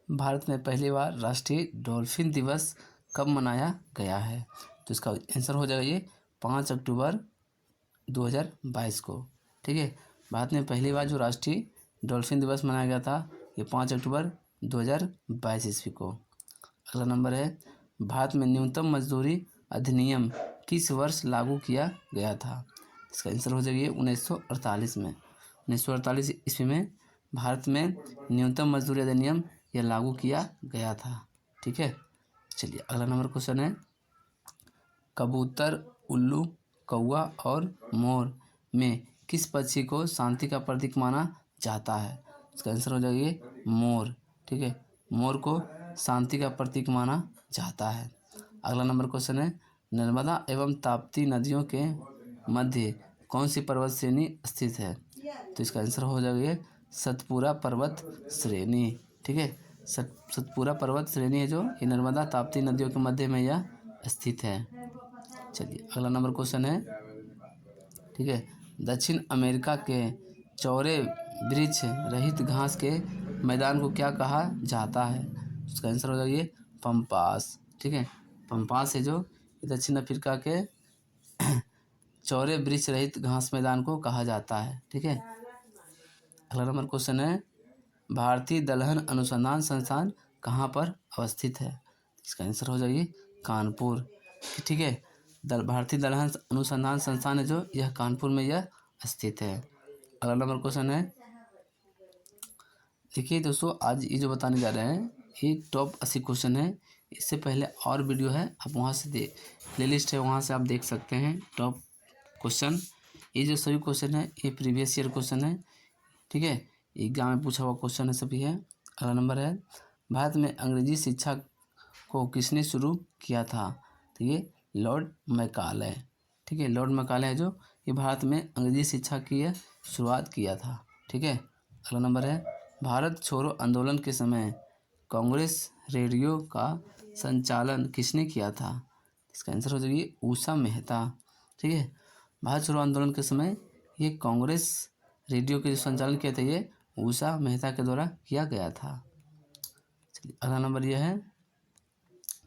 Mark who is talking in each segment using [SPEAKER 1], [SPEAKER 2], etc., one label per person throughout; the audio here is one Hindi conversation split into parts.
[SPEAKER 1] भारत में पहली बार राष्ट्रीय डॉल्फिन दिवस कब मनाया गया है? तो इसका आंसर हो जाएगा ये 5 अक्टूबर 2022 को। ठीक है, भारत में पहली बार जो राष्ट्रीय डॉल्फिन दिवस मनाया गया था ये 5 अक्टूबर 2022 ईस्वी को। अगला नंबर है, भारत में न्यूनतम मजदूरी अधिनियम किस वर्ष लागू किया गया था? इसका आंसर हो जाएगा 1948 में। 1948 ईस्वी में भारत में न्यूनतम मजदूरी अधिनियम यह लागू किया गया था। ठीक है, चलिए अगला नंबर क्वेश्चन है, कबूतर, उल्लू, कौवा और मोर में किस पक्षी को शांति का प्रतीक माना जाता है? इसका आंसर हो जाएगा मोर। ठीक है, मोर को शांति का प्रतीक माना जाता है। अगला नंबर क्वेश्चन है, नर्मदा एवं ताप्ती नदियों के मध्य कौन सी पर्वत श्रेणी स्थित है? तो इसका आंसर हो जाएगा सतपुरा पर्वत श्रेणी। ठीक है, सतपुरा पर्वत श्रेणी है जो ये नर्मदा ताप्ती नदियों के मध्य में यह स्थित है। चलिए अगला नंबर क्वेश्चन है, ठीक है, दक्षिण अमेरिका के चौड़े वृक्ष रहित घास के मैदान को क्या कहा जाता है? उसका आंसर हो जाएगा पम्पास। ठीक है, पम्पास है जो दक्षिण अफ्रीका के चौड़े वृक्ष रहित घास मैदान को कहा जाता है। ठीक है, अगला नंबर क्वेश्चन है, भारतीय दलहन अनुसंधान संस्थान कहाँ पर अवस्थित है? इसका आंसर हो जाएगी कानपुर। ठीक है, भारतीय दलहन अनुसंधान संस्थान है जो यह कानपुर में यह स्थित है। अगला नंबर क्वेश्चन है, देखिए दोस्तों आज ये जो बताने जा रहे हैं ये टॉप 80 क्वेश्चन है। इससे पहले और वीडियो है, आप वहाँ से प्लेलिस्ट है वहाँ से आप देख सकते हैं टॉप क्वेश्चन। ये जो सभी क्वेश्चन है ये प्रीवियस ईयर क्वेश्चन है। ठीक है, एग्जाम में पूछा हुआ क्वेश्चन है सभी है। अगला नंबर है, भारत में अंग्रेजी शिक्षा को किसने शुरू किया था? तो ये लॉर्ड मैकाले। ठीक है, लॉर्ड मैकाले है जो ये भारत में अंग्रेजी शिक्षा की शुरुआत किया था। ठीक है, अगला नंबर है, भारत छोड़ो आंदोलन के समय कांग्रेस रेडियो का संचालन किसने किया था? इसका आंसर हो जाएगी उषा मेहता। ठीक है, भारत छोड़ो आंदोलन के समय ये कांग्रेस रेडियो के जो संचालन किया था ये उषा मेहता के द्वारा किया गया था। चलिए अगला नंबर यह है,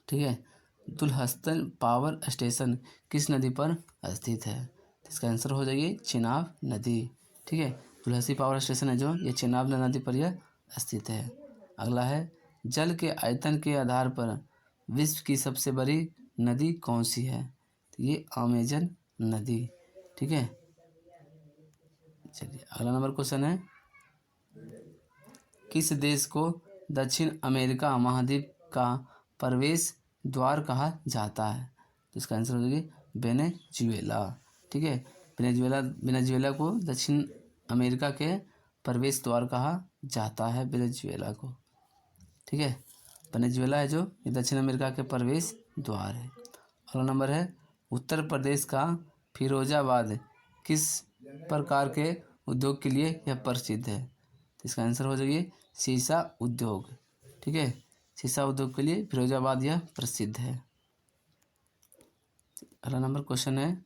[SPEAKER 1] ठीक है, दुल्हस्तन पावर स्टेशन किस नदी पर स्थित है? इसका आंसर हो जाएगी चेनाब नदी। ठीक है, दुल्हसी पावर स्टेशन है जो ये चेनाब नदी पर यह स्थित है। अगला है, जल के आयतन के आधार पर विश्व की सबसे बड़ी नदी कौन सी है? तो ये अमेजन नदी। ठीक है, चलिए अगला नंबर क्वेश्चन है, किस देश को दक्षिण अमेरिका महाद्वीप का प्रवेश द्वार कहा जाता है? तो इसका आंसर हो जाएगा वेनेजुएला। ठीक है, वेनेजुएला को दक्षिण अमेरिका के प्रवेश द्वार कहा जाता है वेनेजुएला को। ठीक है, वेनेजुएला है जो ये दक्षिण अमेरिका के प्रवेश द्वार है। अगला नंबर है, उत्तर प्रदेश का फिरोजाबाद किस प्रकार के उद्योग के लिए यह प्रसिद्ध है? तो इसका आंसर हो जाएगी शीशा उद्योग। ठीक है, शीशा उद्योग के लिए फिरोजाबाद यह प्रसिद्ध है। अगला नंबर क्वेश्चन है,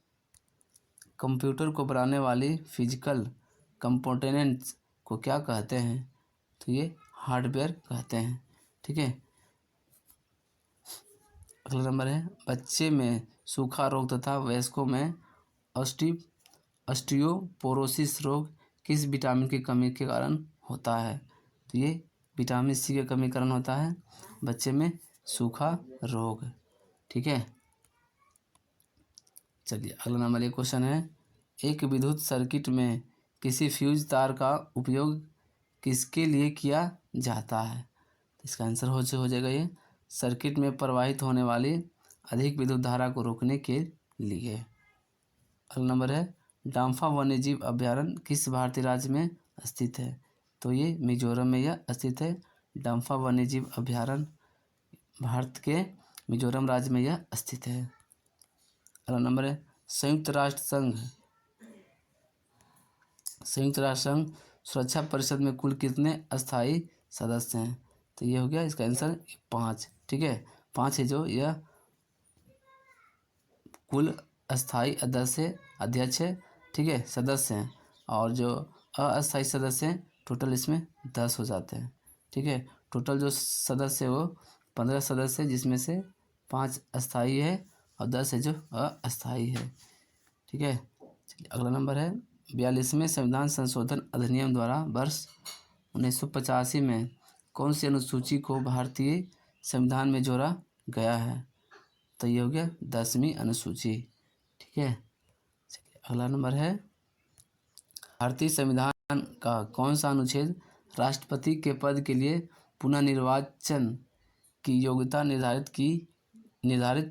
[SPEAKER 1] कंप्यूटर को बनाने वाली फिजिकल कंपोनेंट्स को क्या कहते हैं? तो ये हार्डवेयर कहते हैं। ठीक है, अगला नंबर है, बच्चे में सूखा रोग तथा वयस्कों में ऑस्टियोपोरोसिस रोग किस विटामिन की कमी के कारण होता है? तो ये विटामिन सी के कमी के कारण होता है बच्चे में सूखा रोग। ठीक है, चलिए अगला नंबर एक क्वेश्चन है, एक विद्युत सर्किट में किसी फ्यूज तार का उपयोग किसके लिए किया जाता है? तो इसका आंसर हो जाएगा ये सर्किट में प्रवाहित होने वाली अधिक विद्युत धारा को रोकने के लिए। अगला नंबर है, डांफा वन्यजीव अभयारण्य किस भारतीय राज्य में स्थित है? तो ये मिजोरम में यह स्थित है। डांफा वन्यजीव अभयारण्य भारत के मिजोरम राज्य में यह स्थित है। अगला नंबर है, संयुक्त राष्ट्र संघ सुरक्षा परिषद में कुल कितने अस्थायी सदस्य हैं? तो ये हो गया इसका आंसर 5। ठीक है, 5 है जो यह कुल अस्थायी अध्यक्ष है। ठीक है, सदस्य हैं, और जो अस्थायी सदस्य हैं टोटल इसमें 10 हो जाते हैं। ठीक है, टोटल जो सदस्य है वो 15 सदस्य, जिसमें से 5 अस्थाई है और 10 है जो अस्थाई है। ठीक है, चलिए अगला नंबर है 42वें संविधान संशोधन अधिनियम द्वारा वर्ष 1985 में कौन सी अनुसूची को भारतीय संविधान में जोड़ा गया है? तो ये हो गया 10वीं अनुसूची। ठीक है, चलिए अगला नंबर है भारतीय संविधान का कौन सा अनुच्छेद राष्ट्रपति के पद के लिए पुनः निर्वाचन की योग्यता निर्धारित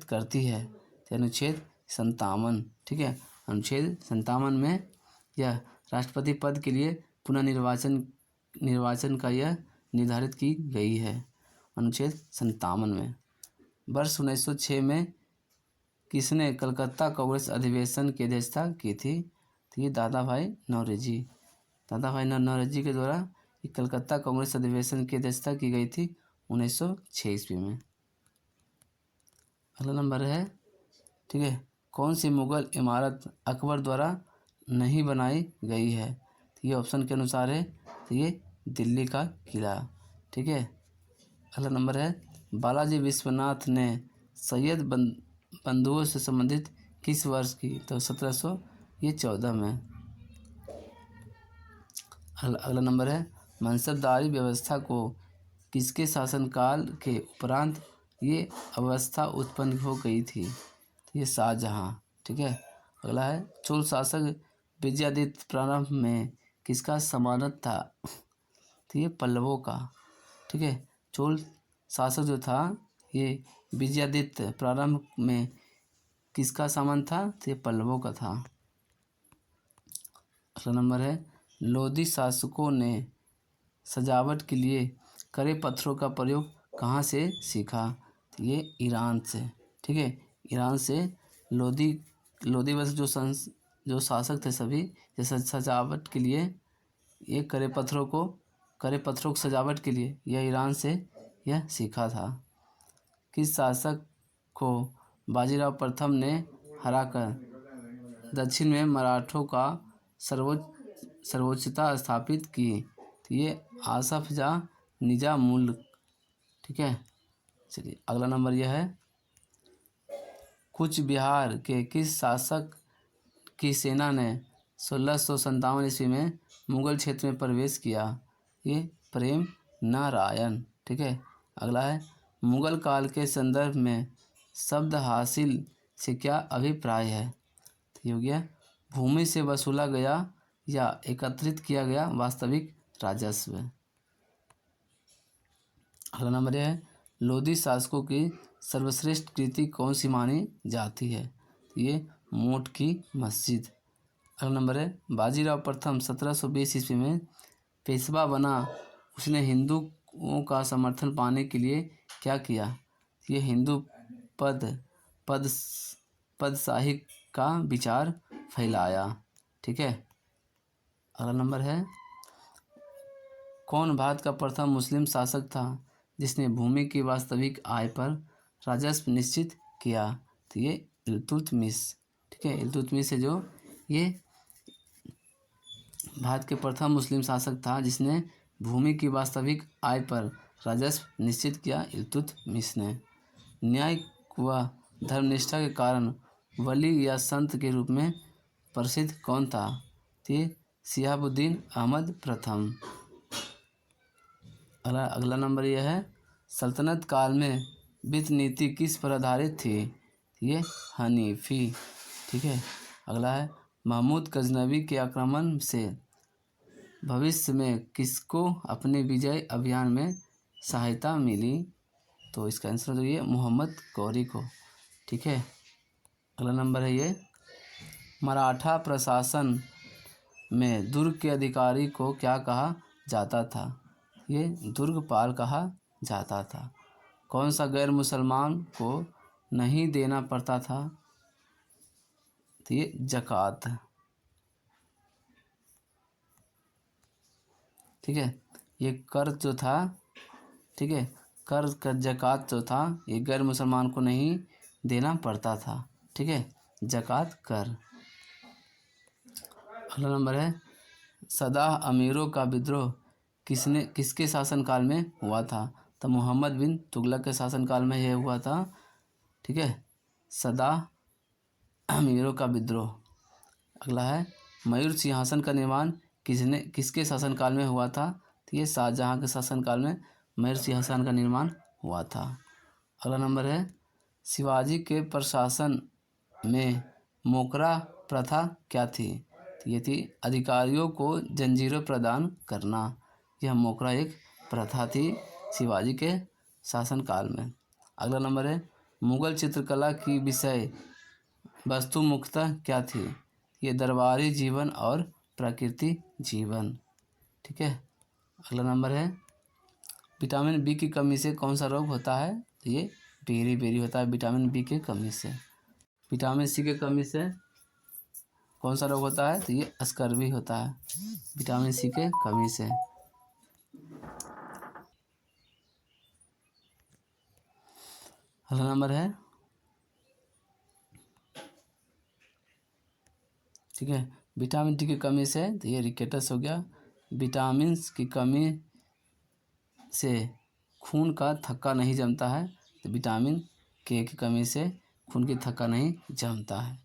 [SPEAKER 1] करती है? तो अनुच्छेद 57। ठीक है, अनुच्छेद 57 में यह राष्ट्रपति पद के लिए पुनः निर्वाचन का यह निर्धारित की गई है, अनुच्छेद 57 में। वर्ष 1906 में किसने कलकत्ता कांग्रेस अधिवेशन की अध्यक्षता की थी? तो ये दादा भाई नौरोजी के द्वारा ये कलकत्ता कांग्रेस अधिवेशन की अध्यक्षता की गई थी 1906 ईस्वी में। अगला नंबर है, ठीक है, कौन सी मुगल इमारत अकबर द्वारा नहीं बनाई गई है? तो ये ऑप्शन के अनुसार है, तो ये दिल्ली का किला। ठीक है, अगला नंबर है बालाजी विश्वनाथ ने सैयद बंधुओं से संबंधित किस वर्ष की? तो 1714 में। अगला नंबर है मनसबदारी व्यवस्था को किसके शासनकाल के उपरांत ये अवस्था उत्पन्न हो गई थी? तो ये शाहजहाँ। ठीक है, अगला है चोल शासक विजयादित्य प्रारंभ में किसका समानत था? तो ये पल्लवों का। ठीक है, चोल शासक जो था ये विजयादित्य प्रारंभ में किसका सामान था? तो ये पल्लवों का था। अगला नंबर है लोधी शासकों ने सजावट के लिए कड़े पत्थरों का प्रयोग कहाँ से सीखा? तो ये ईरान से। ठीक है, ईरान से लोधी वंश जो शासक थे सभी, जैसे सजावट के लिए ये कड़े पत्थरों की सजावट के लिए यह ईरान से यह सीखा था। किस शासक को बाजीराव प्रथम ने हराकर दक्षिण में मराठों का सर्वोच्चता स्थापित की? तो ये आसफ जाह निजामुल्क। ठीक है, चलिए अगला नंबर यह है कूच बिहार के किस शासक की सेना ने 1657 ईस्वी में मुगल क्षेत्र में प्रवेश किया? ये प्रेम नारायण। ठीक है, अगला है मुगल काल के संदर्भ में शब्द हासिल से क्या अभिप्राय है? तो ये हो गया भूमि से वसूला गया या एकत्रित किया गया वास्तविक राजस्व। अगला नंबर है लोधी शासकों की सर्वश्रेष्ठ कृति कौन सी मानी जाती है? तो ये मोट की मस्जिद। अगला नंबर है बाजीराव प्रथम 1720 ईस्वी में पेशवा बना, उसने हिंदुओं का समर्थन पाने के लिए क्या किया? ये हिंदू पदशाही का विचार फैलाया। ठीक है, अगला नंबर है कौन भारत का प्रथम मुस्लिम शासक था जिसने भूमि की वास्तविक आय पर राजस्व निश्चित किया? तो ये इल्तुतमिश। ठीक है, इल्तुतमिश है जो ये भारत के प्रथम मुस्लिम शासक था जिसने भूमि की वास्तविक आय पर राजस्व निश्चित किया, इल्तुतमिश ने। न्याय व धर्मनिष्ठा के कारण वली या संत के रूप में प्रसिद्ध कौन था? तो शिहाबुद्दीन अहमद प्रथम। अगला नंबर यह है सल्तनत काल में वित्त नीति किस पर आधारित थी? ये हनीफी। ठीक है, अगला है महमूद गजनवी के आक्रमण से भविष्य में किसको अपने विजय अभियान में सहायता मिली? तो इसका आंसर तो ये मोहम्मद गौरी को। ठीक है, अगला नंबर है ये मराठा प्रशासन में दुर्ग के अधिकारी को क्या कहा जाता था? ये दुर्गपाल कहा जाता था। कौन सा गैर मुसलमान को नहीं देना पड़ता था? तो ये ज़कात। ठीक है, ये कर जो था, ठीक है, कर ज़कात जो था ये गैर मुसलमान को नहीं देना पड़ता था। ठीक है, ज़कात कर। अगला नंबर है सदाह अमीरों का विद्रोह किसके शासनकाल में हुआ था? तो मोहम्मद बिन तुगलक के शासनकाल में यह हुआ था। ठीक है, सदा अमीरों का विद्रोह। अगला है, मयूर सिंहासन का निर्माण किसके शासनकाल में हुआ था? तो ये शाहजहाँ के शासनकाल में मयूर सिंहासन का निर्माण हुआ था। अगला नंबर है, शिवाजी के प्रशासन में मोकरा प्रथा क्या थी? तो ये थी अधिकारियों को जंजीरें प्रदान करना। यह मोकरा एक प्रथा थी शिवाजी के शासनकाल में। अगला नंबर है, मुगल चित्रकला की विषय वस्तु मुख्यतः क्या थी? ये दरबारी जीवन और प्रकृति जीवन। ठीक है। अगला नंबर है, विटामिन बी की कमी से कौन सा रोग होता है? तो ये बेरी बेरी होता है विटामिन बी की कमी से। विटामिन सी की कमी से कौन सा रोग होता है? तो ये स्कर्वी होता है विटामिन सी के कमी से। अगला नंबर है, ठीक है, विटामिन डी की कमी से, तो ये रिकेटस हो गया। विटामिन की कमी से खून का थक्का नहीं जमता है, तो विटामिन के की कमी से खून की थक्का नहीं जमता है।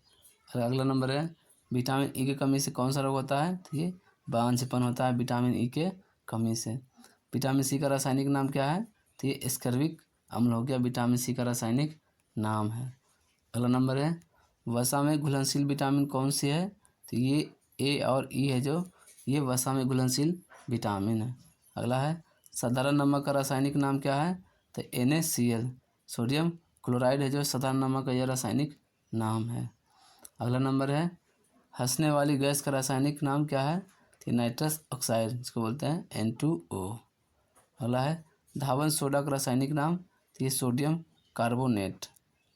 [SPEAKER 1] और अगला नंबर है, विटामिन ई की कमी से कौन सा रोग होता है? तो ये बांझपन होता है विटामिन ई के कमी से। विटामिन सी का रासायनिक नाम क्या है? तो ये स्कर्विक अम्ल हो गया विटामिन सी का रासायनिक नाम है। अगला नंबर है, वसा में घुलनशील विटामिन कौन सी है? तो ये ए और ई है जो ये वसा में घुलनशील विटामिन है। अगला है, साधारण नमक का रासायनिक नाम क्या है? तो NaCl सोडियम क्लोराइड है जो साधारण नमक का यह रासायनिक नाम है। अगला नंबर है, हंसने वाली गैस का रासायनिक नाम क्या है? तो नाइट्रस ऑक्साइड जिसको बोलते हैं N2O। अगला है, धावन सोडा का रासायनिक नाम? तो ये सोडियम कार्बोनेट।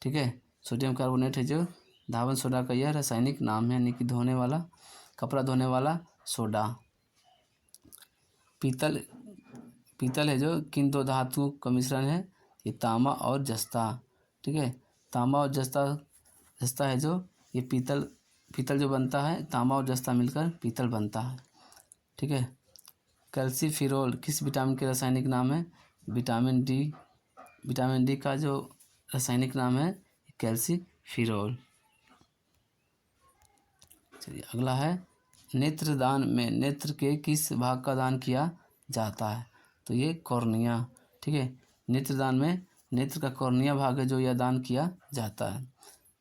[SPEAKER 1] ठीक है, सोडियम कार्बोनेट है जो धावन सोडा का यह रासायनिक नाम है, यानी कि धोने वाला, कपड़ा धोने वाला सोडा। पीतल है जो किन दो धातुओं का मिश्रण है? ये तांबा और जस्ता। ठीक है, तांबा और जस्ता है जो ये पीतल जो बनता है, तांबा और जस्ता मिलकर पीतल बनता है। ठीक है, कैल्सीफिरोल किस विटामिन के रासायनिक नाम है? विटामिन डी का जो रासायनिक नाम है कैल्सीफिरोल। चलिए अगला है, नेत्रदान में नेत्र के किस भाग का दान किया जाता है? तो ये कॉर्निया। ठीक है, नेत्रदान में नेत्र का कॉर्निया भाग है जो यह दान किया जाता है।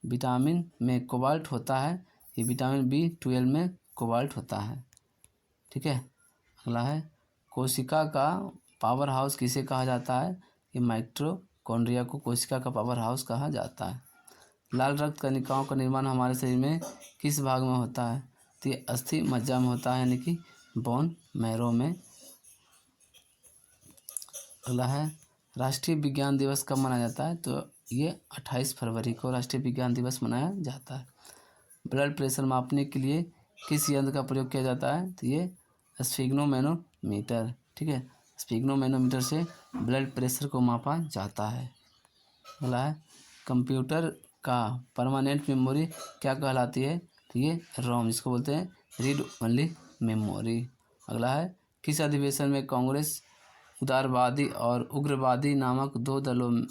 [SPEAKER 1] विटामिन में कोबाल्ट होता है, ये विटामिन B12 में कोबाल्ट होता है। ठीक है। अगला है, कोशिका का पावर हाउस किसे कहा जाता है? ये माइटोकॉन्ड्रिया को कोशिका का पावर हाउस कहा जाता है। लाल रक्त कणिकाओं का निर्माण हमारे शरीर में किस भाग में होता है? तो ये अस्थि मज्जा में होता है, यानी कि बोन मैरो में। अगला है, राष्ट्रीय विज्ञान दिवस कब मनाया जाता है? तो ये 28 फरवरी को राष्ट्रीय विज्ञान दिवस मनाया जाता है। ब्लड प्रेशर मापने के लिए किस यंत्र का प्रयोग किया जाता है? तो ये स्फिग्नोमेनोमीटर। ठीक है, स्फिग्नोमेनोमीटर से ब्लड प्रेशर को मापा जाता है। अगला है, कंप्यूटर का परमानेंट मेमोरी क्या कहलाती है? तो ये रोम जिसको बोलते हैं रीड ओनली मेमोरी। अगला है, किस अधिवेशन में कांग्रेस उदारवादी और उग्रवादी नामक दो दलों में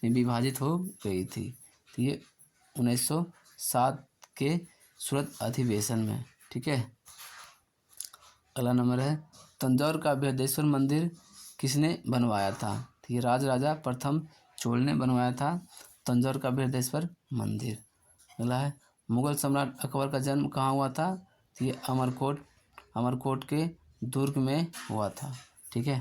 [SPEAKER 1] विभाजित हो गई थी? तो ये 1907 के सूरत अधिवेशन में। ठीक है। अगला नंबर है, तंजौर का बृहदेश्वर मंदिर किसने बनवाया था? तो ये राजा प्रथम चोल ने बनवाया था तंजौर का बृहदेश्वर मंदिर। अगला है, मुगल सम्राट अकबर का जन्म कहाँ हुआ था? तो ये अमरकोट के दुर्ग में हुआ था। ठीक है।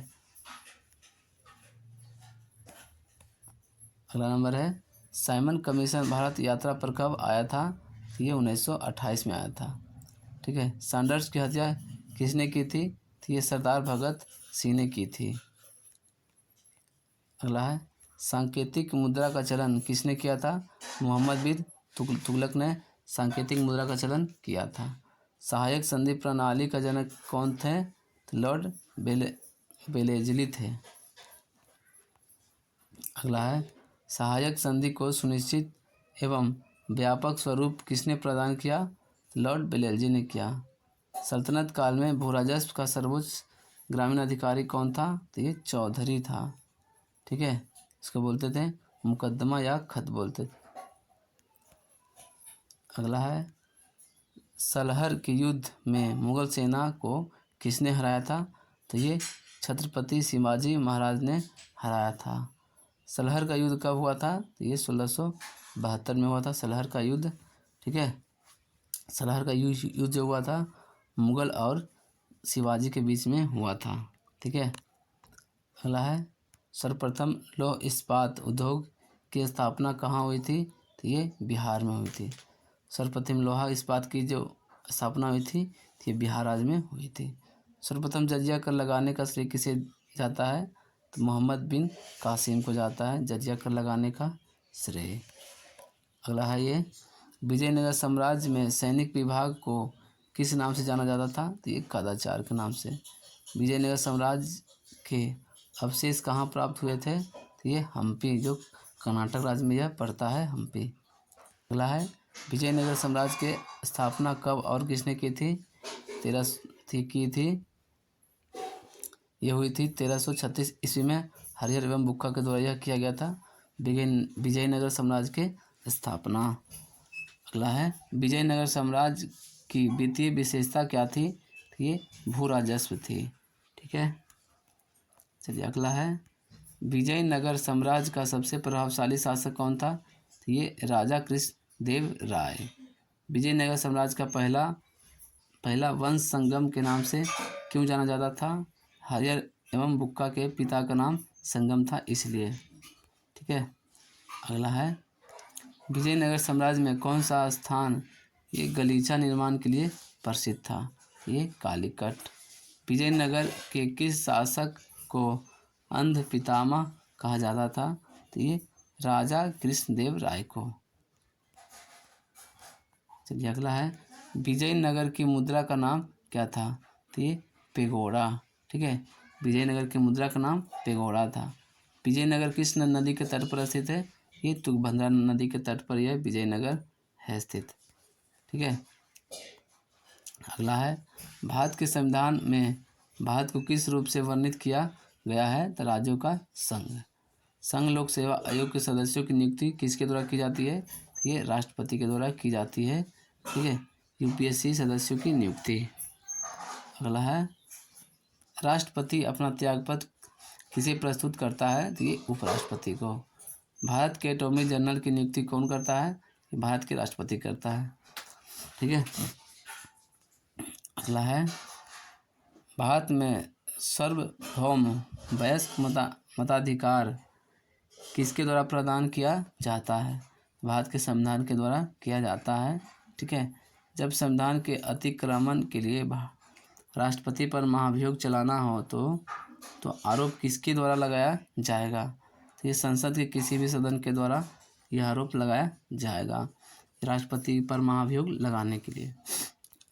[SPEAKER 1] अगला नंबर है, साइमन कमीशन भारत यात्रा पर कब आया था? तो ये 1928 में आया था। ठीक है, सैंडर्स की हत्या किसने की थी? तो ये सरदार भगत सिंह ने की थी। अगला है, सांकेतिक मुद्रा का चलन किसने किया था? मोहम्मद बिन तुगलक ने सांकेतिक मुद्रा का चलन किया था। सहायक संधि प्रणाली का जनक कौन थे? तो लॉर्ड बेलेजली थे। अगला है, सहायक संधि को सुनिश्चित एवं व्यापक स्वरूप किसने प्रदान किया? लॉर्ड बेलेजली ने किया। सल्तनत काल में भूराजस्व का सर्वोच्च ग्रामीण अधिकारी कौन था? तो ये चौधरी था। ठीक है, इसको बोलते थे मुकदमा या खत बोलते थे। अगला है सलहर के युद्ध में मुगल सेना को किसने हराया था? तो ये छत्रपति शिवाजी महाराज ने हराया था। सलहर का युद्ध कब हुआ था? तो ये 1672 में हुआ था सलहर का युद्ध। ठीक है, सलहर का युद्ध जो हुआ था मुगल और शिवाजी के बीच में हुआ था। ठीक है, अगला है सर्वप्रथम लौह इस्पात उद्योग की स्थापना कहाँ हुई थी? तो ये बिहार में हुई थी। सर्वप्रथम लोहा इस्पात की जो स्थापना हुई थी ये बिहार राज्य में हुई थी। सर्वप्रथम जजिया कर लगाने का श्रेय किसे जाता है? तो मोहम्मद बिन कासिम को जाता है जजिया कर लगाने का श्रेय। अगला है ये विजयनगर साम्राज्य में सैनिक विभाग को किस नाम से जाना जाता था? तो ये कदाचार के नाम से। विजयनगर साम्राज्य के अवशेष कहाँ प्राप्त हुए थे? तो ये हम्पी, जो कर्नाटक राज्य में यह पड़ता है, हम्पी। अगला है विजयनगर साम्राज्य के स्थापना कब और किसने की थी? ये हुई थी 1336 ईस्वी में हरिहर एवं बुक्का के द्वारा यह किया गया था विजयनगर साम्राज्य के स्थापना। अगला है विजयनगर साम्राज्य की वित्तीय विशेषता क्या थी? तो ये भू राजस्व थी। ठीक है, चलिए अगला है विजयनगर साम्राज्य का सबसे प्रभावशाली शासक कौन था? तो ये राजा कृष्णदेव राय। विजयनगर साम्राज्य का पहला वंश संगम के नाम से क्यों जाना जाता था? हरिहर एवं बुक्का के पिता का नाम संगम था इसलिए। ठीक है, अगला है विजयनगर साम्राज्य में कौन सा स्थान ये गलीचा निर्माण के लिए प्रसिद्ध था? ये कालीकट। विजयनगर के किस शासक को अंध पितामह कहा जाता था? तो ये राजा कृष्णदेव राय को। चलिए अगला है विजयनगर की मुद्रा का नाम क्या था? तो ये पेगोड़ा। ठीक है, विजयनगर की मुद्रा का नाम पेगोड़ा था। विजयनगर किस नदी के तट पर स्थित है? ये तुंगभद्रा नदी के तट पर यह विजयनगर है स्थित। ठीक है, अगला है भारत के संविधान में भारत को किस रूप से वर्णित किया गया है? तो राज्यों का संघ। संघ लोक सेवा आयोग के सदस्यों की नियुक्ति किसके द्वारा की जाती है? ये राष्ट्रपति के द्वारा की जाती है। ठीक है, यूपीएससी सदस्यों की नियुक्ति। अगला है राष्ट्रपति अपना त्यागपत्र किसे प्रस्तुत करता है? तो ये उपराष्ट्रपति को। भारत के अटॉर्नी जनरल की नियुक्ति कौन करता है? ये भारत के राष्ट्रपति करता है। ठीक है, अगला है भारत में सार्वभौम वयस्क मताधिकार किसके द्वारा प्रदान किया जाता है? भारत के संविधान के द्वारा किया जाता है। ठीक है, जब संविधान के अतिक्रमण के लिए राष्ट्रपति पर महाभियोग चलाना हो तो आरोप किसके द्वारा लगाया जाएगा? तो ये संसद के किसी भी सदन के द्वारा यह आरोप लगाया जाएगा राष्ट्रपति पर महाभियोग लगाने के लिए।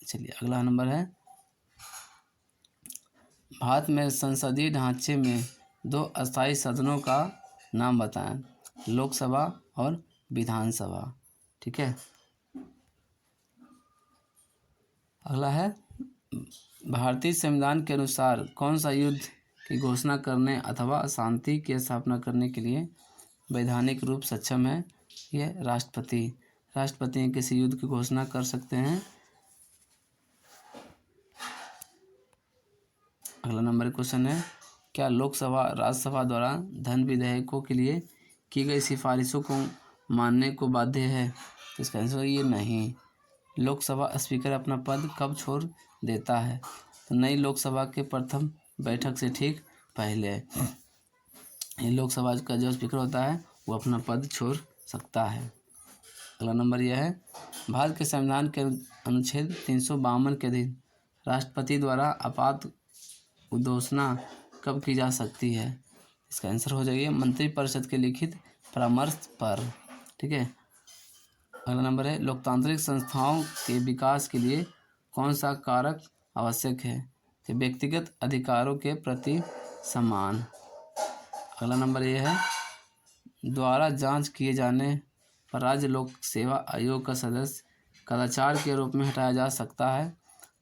[SPEAKER 1] चलिए अगला नंबर है भारत में संसदीय ढांचे में दो अस्थायी सदनों का नाम बताएं। लोकसभा और विधानसभा। ठीक है, अगला है भारतीय संविधान के अनुसार कौन सा युद्ध की घोषणा करने अथवा शांति की स्थापना करने के लिए वैधानिक रूप सक्षम है? यह राष्ट्रपति किसी युद्ध की घोषणा कर सकते हैं। अगला नंबर क्वेश्चन है क्या लोकसभा राज्यसभा द्वारा धन विधेयकों के लिए की गई सिफारिशों को मानने को बाध्य है? तो इसका आंसर ये नहीं। लोकसभा स्पीकर अपना पद कब छोड़ देता है? तो नई लोकसभा के प्रथम बैठक से ठीक पहले लोकसभा का जो स्पीकर होता है वो अपना पद छोड़ सकता है। अगला नंबर यह है भारत के संविधान के अनुच्छेद 352 के अधीन राष्ट्रपति द्वारा आपात उद्घोषणा कब की जा सकती है? इसका आंसर हो जाएगा मंत्रिपरिषद के लिखित परामर्श पर। ठीक है, अगला नंबर है लोकतांत्रिक संस्थाओं के विकास के लिए कौन सा कारक आवश्यक है? तो व्यक्तिगत अधिकारों के प्रति सम्मान। अगला नंबर यह है द्वारा जांच किए जाने पर राज्य लोक सेवा आयोग का सदस्य कदाचार के रूप में हटाया जा सकता है?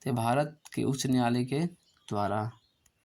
[SPEAKER 1] तो भारत के उच्च न्यायालय के द्वारा।